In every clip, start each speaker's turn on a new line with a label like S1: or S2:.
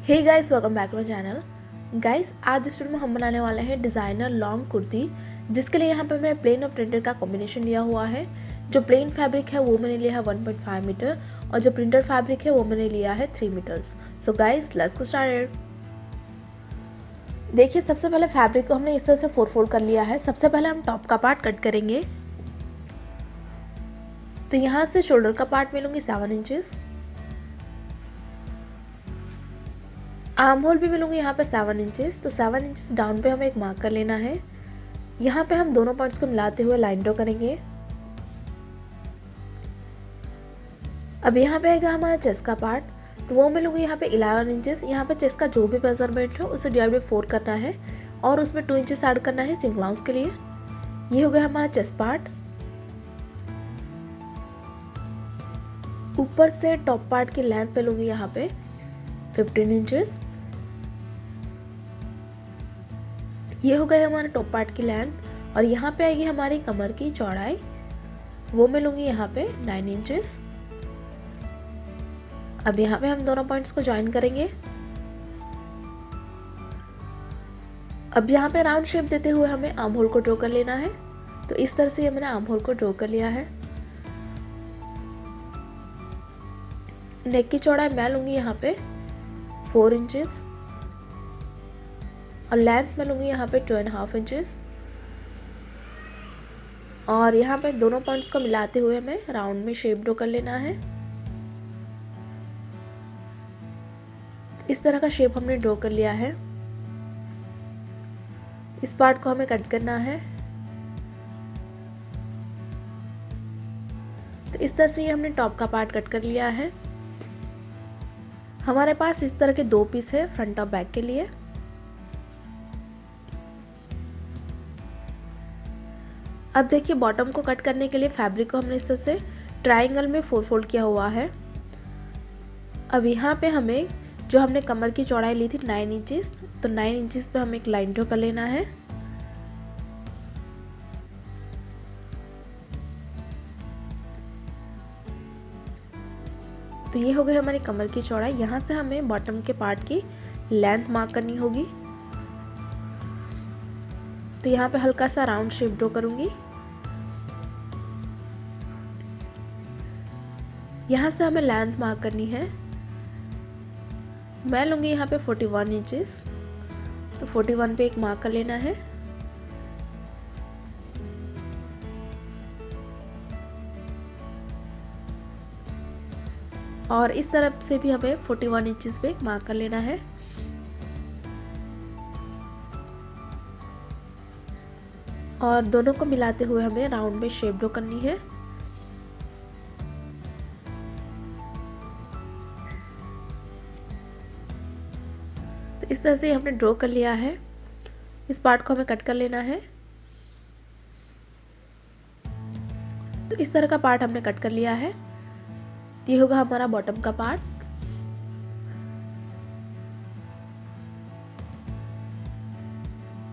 S1: Hey guys, welcome back to my channel. Guys, आज इस video में हम बनाने वाले हैं डिज़ाइनर लॉन्ग कुर्ती, जिसके लिए यहाँ पे मैंने प्लेन और प्रिंटेड का कॉम्बिनेशन लिया हुआ है। जो प्लेन फैब्रिक है वो मैंने लिया है 1.5 मीटर और जो प्रिंटेड फैब्रिक है वो मैंने लिया है 3 metres. So guys, let's get started. देखिए, सबसे पहले फैब्रिक को हमने इस तरह से फोल्ड कर लिया है। सबसे पहले हम टॉप का पार्ट कट करेंगे। तो यहाँ से शोल्डर का पार्ट मिलूंगी 7 इंचेस, आर्म होल भी मिलूंगी यहाँ पे 7 इंचेस। तो 7 इंचेस डाउन पे हमें एक मार्क कर लेना है। यहाँ पे हम दोनों पॉइंट्स को मिलाते हुए लाइन ड्रॉ करेंगे। अब यहाँ पे आएगा हमारा चेस्ट का पार्ट, तो वो मिलूंगी यहाँ पे 11 इंचेस। यहाँ पे चेस्ट का जो भी मेजरमेंट है उसे डिवाइड बाई 4 करना है और उसमें 2 इंचेस ऐड करना है सिंगल आउंस के लिए। ये हो गया हमारा चेस्ट पार्ट। ऊपर से टॉप पार्ट की लेंथ पे लूंगी यहाँ पे 15 इंचेस। ये हो गया हमारा टॉप पार्ट की लेंथ और यहाँ पे आएगी हमारी कमर की चौड़ाई, वो मैं लूंगी यहाँ पे 9 इंचेस। अब यहाँ पे हम दोनों पॉइंट्स को ज्वाइन करेंगे। अब यहाँ पे राउंड शेप देते हुए हमें आर्म होल को ड्रॉ कर लेना है। तो इस तरह से मैंने आर्म होल को ड्रॉ कर लिया है। नेक की चौड़ाई मैं लूंगी यहाँ पे 4 इंचेस और लेंथ में लूंगी यहाँ पे 2.5 इंचेस। और यहाँ पे दोनों पॉइंट्स को मिलाते हुए हमें राउंड में शेप ड्रॉ कर लेना है। इस तरह का शेप हमने ड्रॉ कर लिया है। इस पार्ट को हमें कट करना है। तो इस तरह से ये हमने टॉप का पार्ट कट कर लिया है। हमारे पास इस तरह के दो पीस है फ्रंट और बैक के लिए। अब देखिए, बॉटम को कट करने के लिए फैब्रिक को हमने इस तरह से ट्रायंगल में फोल्ड किया हुआ है। अब यहाँ पे हमें जो हमने कमर की चौड़ाई ली थी 9 इंचेस, तो 9 इंचेस पे हमें एक लाइन ड्रॉ कर लेना है। तो ये हो गई हमारी कमर की चौड़ाई। यहाँ से हमें बॉटम के पार्ट की लेंथ मार्क करनी होगी। तो यहाँ पे हल्का सा राउंड शेप ड्रॉ करूंगी। यहाँ से हमें लेंथ मार्क करनी है। मैं लूंगी यहाँ पे 41 इंचेस। तो 41 पे एक मार्क कर लेना है। और इस तरफ से भी हमें 41 इंचेस पे एक मार्क कर लेना है। और दोनों को मिलाते हुए हमें राउंड में शेप ड्रॉ करनी है। तो इस तरह से हमने ड्रॉ कर लिया है। इस पार्ट को हमें कट कर लेना है। तो इस तरह का पार्ट हमने कट कर लिया है। ये होगा हमारा बॉटम का पार्ट।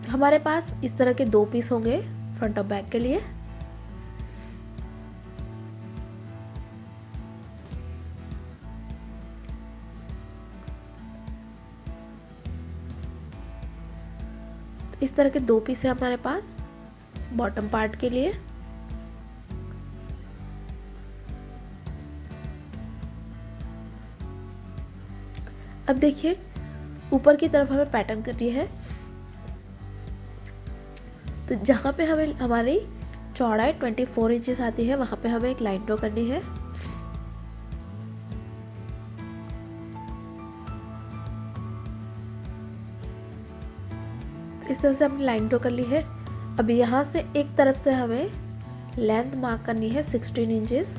S1: हमारे पास इस तरह के दो पीस होंगे फ्रंट और बैक के लिए। तो इस तरह के दो पीस है हमारे पास बॉटम पार्ट के लिए। अब देखिए, ऊपर की तरफ हमें पैटर्न करनी है। तो जहां पे हमें हमारी चौड़ाई 24 इंचेस आती है वहां पे हमें एक लाइन ड्रॉ करनी है। तो इस तरह से हमने लाइन ड्रॉ कर ली है। अब यहाँ से एक तरफ से हमें लेंथ मार्क करनी है 16 इंचेस।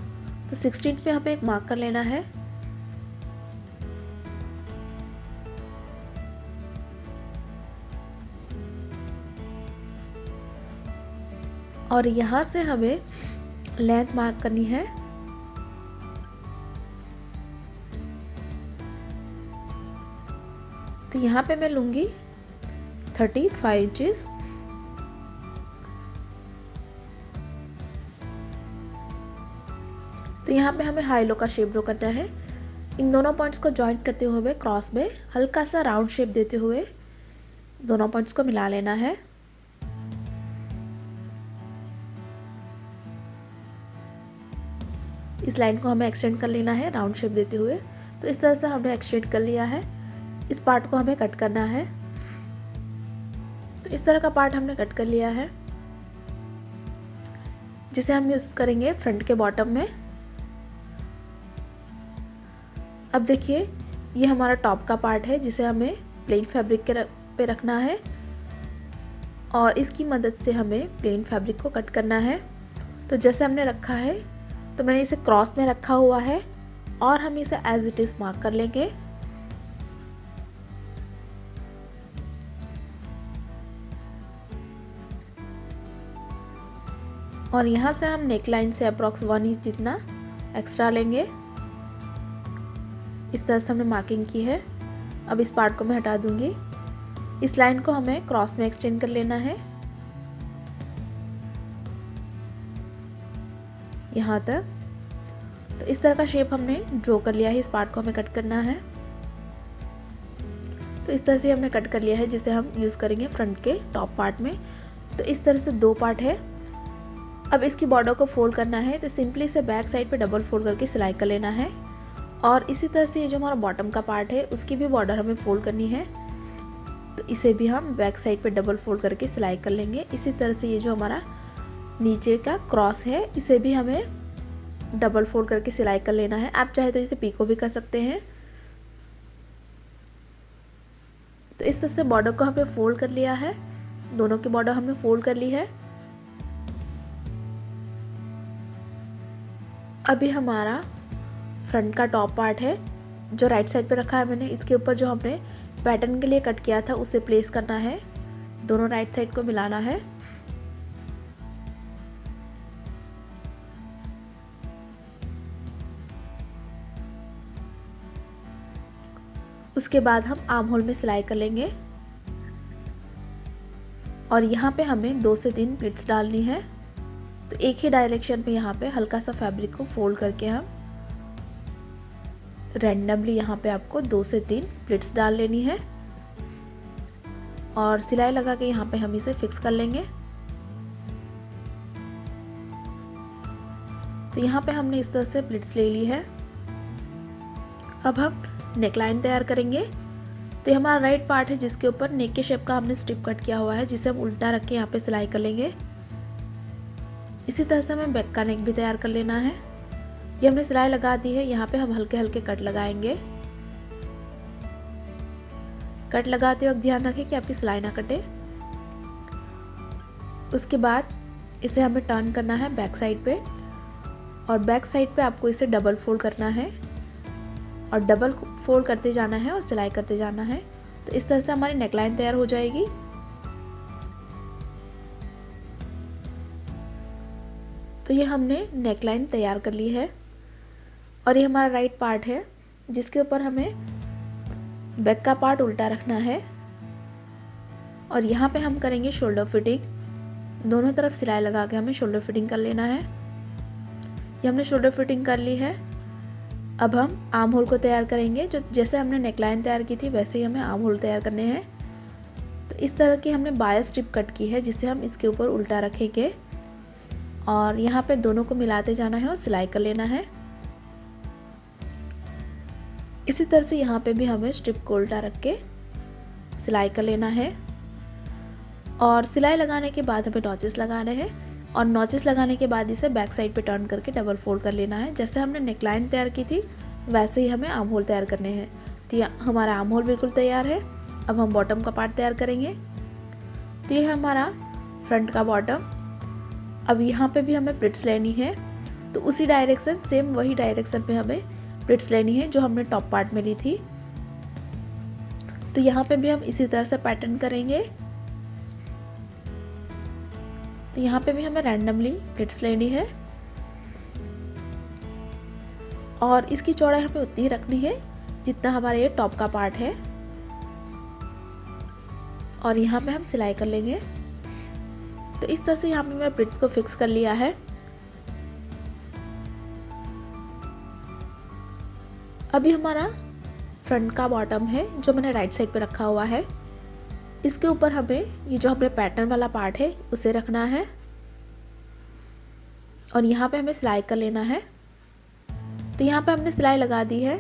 S1: तो 16 पे हमें एक मार्क कर लेना है। और यहाँ से हमें लेंथ मार्क करनी है। तो यहाँ पे मैं लूंगी 35 इंचेस। तो यहाँ पे हमें हाई लो का शेप ड्रॉ करना है। इन दोनों पॉइंट्स को जॉइंट करते हुए क्रॉस में हल्का सा राउंड शेप देते हुए दोनों पॉइंट्स को मिला लेना है। इस लाइन को हमें एक्सटेंड कर लेना है राउंड शेप देते हुए। तो इस तरह से हमने एक्सटेंड कर लिया है। इस पार्ट को हमें कट करना है। तो इस तरह का पार्ट हमने कट कर लिया है, जिसे हम यूज करेंगे फ्रंट के बॉटम में। अब देखिए, ये हमारा टॉप का पार्ट है जिसे हमें प्लेन फैब्रिक के पे रखना है और इसकी मदद से हमें प्लेन फैब्रिक को कट करना है। तो जैसे हमने रखा है, तो मैंने इसे क्रॉस में रखा हुआ है और हम इसे एज इट इज मार्क कर लेंगे। और यहाँ से हम नेक लाइन से अप्रॉक्स 1 इंच जितना एक्स्ट्रा लेंगे। इस तरह से हमने मार्किंग की है। अब इस पार्ट को मैं हटा दूंगी। इस लाइन को हमें क्रॉस में एक्सटेंड कर लेना है यहाँ तक। तो इस तरह का शेप हमने ड्रॉ कर लिया है। इस पार्ट को हमें कट करना है। तो इस तरह से हमने कट कर लिया है, जिसे हम यूज करेंगे फ्रंट के टॉप पार्ट में। तो इस तरह से 2 पार्ट है। अब इसकी बॉर्डर को फोल्ड करना है, तो सिंपली इसे बैक साइड पे डबल फोल्ड करके सिलाई कर लेना है। और इसी तरह से ये जो हमारा बॉटम का पार्ट है, उसकी भी बॉर्डर हमें फोल्ड करनी है। तो इसे भी हम बैक साइड पे डबल फोल्ड करके सिलाई कर लेंगे। इसी तरह से ये जो हमारा नीचे का क्रॉस है, इसे भी हमें डबल फोल्ड करके सिलाई कर लेना है। आप चाहे तो इसे पीको भी कर सकते हैं। तो इस तरह से बॉर्डर को हमने फोल्ड कर लिया है। दोनों की बॉर्डर हमने फोल्ड कर ली है। अभी हमारा फ्रंट का टॉप पार्ट है जो राइट साइड पे रखा है मैंने, इसके ऊपर जो हमने पैटर्न के लिए कट किया था उसे प्लेस करना है। दोनों राइट साइड को मिलाना है। उसके बाद हम आर्म होल में सिलाई कर लेंगे और यहाँ पे हमें 2 से 3 प्लीट्स डालनी है। तो एक ही डायरेक्शन में यहाँ पे हल्का सा फैब्रिक को फोल्ड करके हम रैंडमली यहाँ पे आपको 2 से 3 प्लीट्स डाल लेनी है और सिलाई लगा के यहाँ पे हम इसे फिक्स कर लेंगे। तो यहाँ पे हमने इस तरह से प्लीट्स ले ली है। अब हम नेकलाइन तैयार करेंगे। तो ये हमारा राइट पार्ट है जिसके ऊपर नेक के शेप का हमने स्ट्रिप कट किया हुआ है, जिसे हम उल्टा रख के यहाँ पे सिलाई कर लेंगे। इसी तरह से हमें बैक का नेक भी तैयार कर लेना है। ये हमने सिलाई लगा दी है। यहाँ पे हम हल्के हल्के कट लगाएंगे। कट लगाते वक्त ध्यान रखें कि आपकी सिलाई ना कटे। उसके बाद इसे हमें टर्न करना है बैक साइड पे और बैक साइड पे आपको इसे डबल फोल्ड करना है और डबल फोल्ड करते जाना है और सिलाई करते जाना है। तो इस तरह से हमारी नेकलाइन तैयार हो जाएगी। तो ये हमने नेकलाइन तैयार कर ली है और ये हमारा राइट पार्ट है जिसके ऊपर हमें बैक का पार्ट उल्टा रखना है और यहाँ पे हम करेंगे शोल्डर फिटिंग। दोनों तरफ सिलाई लगा के हमें शोल्डर फिटिंग कर लेना है। ये हमने शोल्डर फिटिंग कर ली है। अब हम आर्म होल को तैयार करेंगे। जो जैसे हमने नेकलाइन तैयार की थी वैसे ही हमें आर्म होल तैयार करने हैं। तो इस तरह की हमने बायस स्ट्रिप कट की है जिसे हम इसके ऊपर उल्टा रखेंगे और यहाँ पे दोनों को मिलाते जाना है और सिलाई कर लेना है। इसी तरह से यहाँ पे भी हमें स्ट्रिप को उल्टा रख के सिलाई कर लेना है और सिलाई लगाने के बाद हमें नॉचेस लगाने हैं और नॉचेस लगाने के बाद इसे बैक साइड पे टर्न करके डबल फोल्ड कर लेना है। जैसे हमने नेकलाइन तैयार की थी वैसे ही हमें आर्म होल तैयार करने हैं। तो हमारा आर्म होल बिल्कुल तैयार है। अब हम बॉटम का पार्ट तैयार करेंगे। तो ये हमारा फ्रंट का बॉटम। अब यहाँ पे भी हमें प्लिट्स लेनी है। तो उसी डायरेक्शन, सेम वही डायरेक्शन पे हमें प्लिट्स लेनी है जो हमने टॉप पार्ट में ली थी। तो यहाँ पे भी हम इसी तरह से पैटर्न करेंगे। तो यहाँ पे भी हमें रैंडमली प्लिट्स लेनी है और इसकी चौड़ाई हमें उतनी ही रखनी है जितना हमारा ये टॉप का पार्ट है और यहाँ पे हम सिलाई कर लेंगे। तो इस तरह से यहाँ पे मैंने प्लिट्स को फिक्स कर लिया है। अभी हमारा फ्रंट का बॉटम है जो मैंने राइट साइड पे रखा हुआ है, इसके ऊपर हमें ये जो हमारे पैटर्न वाला पार्ट है उसे रखना है और यहाँ पे हमें सिलाई कर लेना है। तो यहाँ पे हमने सिलाई लगा दी है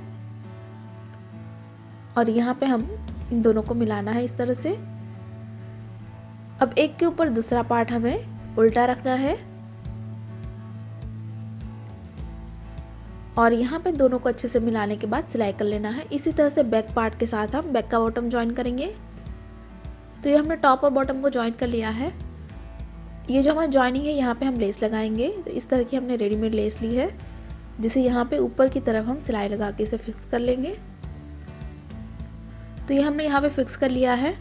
S1: और यहाँ पे हम इन दोनों को मिलाना है इस तरह से। अब एक के ऊपर दूसरा पार्ट हमें उल्टा रखना है और यहाँ पे दोनों को अच्छे से मिलाने के बाद सिलाई कर लेना है। इसी तरह से बैक पार्ट के साथ हम बैक का बॉटम ज्वाइन करेंगे। तो ये हमने टॉप और बॉटम को ज्वाइन कर लिया है। ये जो हमारी ज्वाइनिंग है यहाँ पे हम लेस लगाएंगे। तो इस तरह की हमने रेडीमेड लेस ली है जिसे यहाँ पे ऊपर की तरफ हम सिलाई लगा के इसे फिक्स कर लेंगे। तो ये हमने यहाँ पे फिक्स कर लिया है।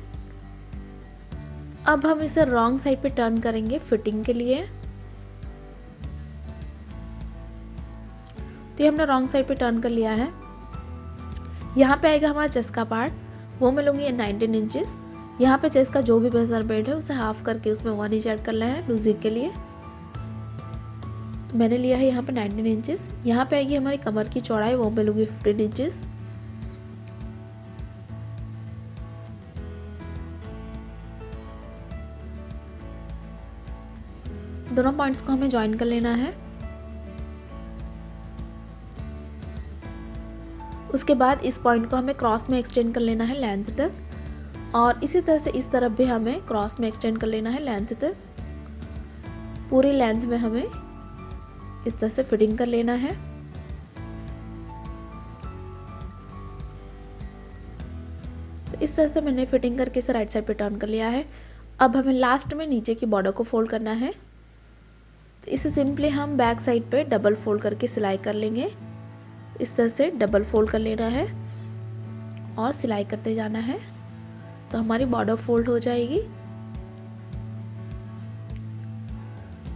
S1: अब हम इसे रॉन्ग साइड पे टर्न करेंगे फिटिंग के लिए। तो ये हमने रॉन्ग साइड पे टर्न कर लिया है। यहाँ पे आएगा हमारा चेस्ट का पार्ट, वो मैं लूँगी 19 इंचेस। यहाँ पे चेस्ट का जो भी मेजरमेंट है उसे हाफ करके उसमें 1 इंच ऐड करना है लूजिंग के लिए। तो मैंने लिया है यहाँ पे 19 इंचेस। यहाँ पे आएगी हमारी कमर की चौड़ाई, वो मैं लूँगी 15 इंचेस। दोनों पॉइंट्स को हमें ज्वाइन कर लेना है। उसके बाद इस पॉइंट को हमें क्रॉस में एक्सटेंड कर लेना है लेंथ तक और इसी तरह से इस तरफ भी हमें क्रॉस में एक्सटेंड कर लेना है लेंथ तक। पूरी लेंथ में हमें इस तरह से फिटिंग कर लेना है। तो इस तरह से मैंने फिटिंग करके इसे राइट साइड पे टर्न कर लिया है। अब हमें लास्ट में नीचे की बॉर्डर को फोल्ड करना है। तो इसे सिंपली हम बैक साइड पे डबल फोल्ड करके सिलाई कर लेंगे। इस तरह से डबल फोल्ड कर लेना है और सिलाई करते जाना है तो हमारी बॉर्डर फोल्ड हो जाएगी।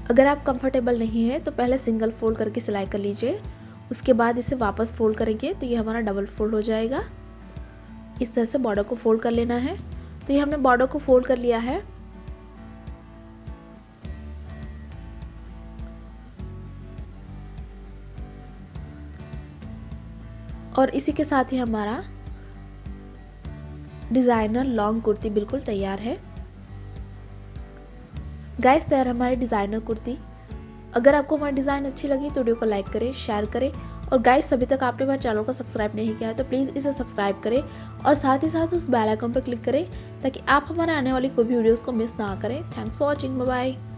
S1: अगर आप कंफर्टेबल नहीं है तो पहले सिंगल फोल्ड करके सिलाई कर लीजिए, उसके बाद इसे वापस फोल्ड करेंगे तो ये हमारा डबल फोल्ड हो जाएगा। इस तरह से बॉर्डर को फोल्ड कर लेना है। तो ये हमने बॉर्डर को फोल्ड कर लिया है। और इसी के साथ ही हमारा डिजाइनर लॉन्ग कुर्ती बिल्कुल तैयार है। गाइस तैयार हमारी डिजाइनर कुर्ती। अगर आपको हमारी डिजाइन अच्छी लगी तो वीडियो को लाइक करें, शेयर करें और गाइस अभी तक आपने हमारे चैनल को सब्सक्राइब नहीं किया है तो प्लीज इसे सब्सक्राइब करें और साथ ही साथ उस बेल आइकन पर क्लिक करें ताकि आप हमारे आने वाली कोई भी वीडियोस को मिस ना करें। Thanks for watching, bye bye.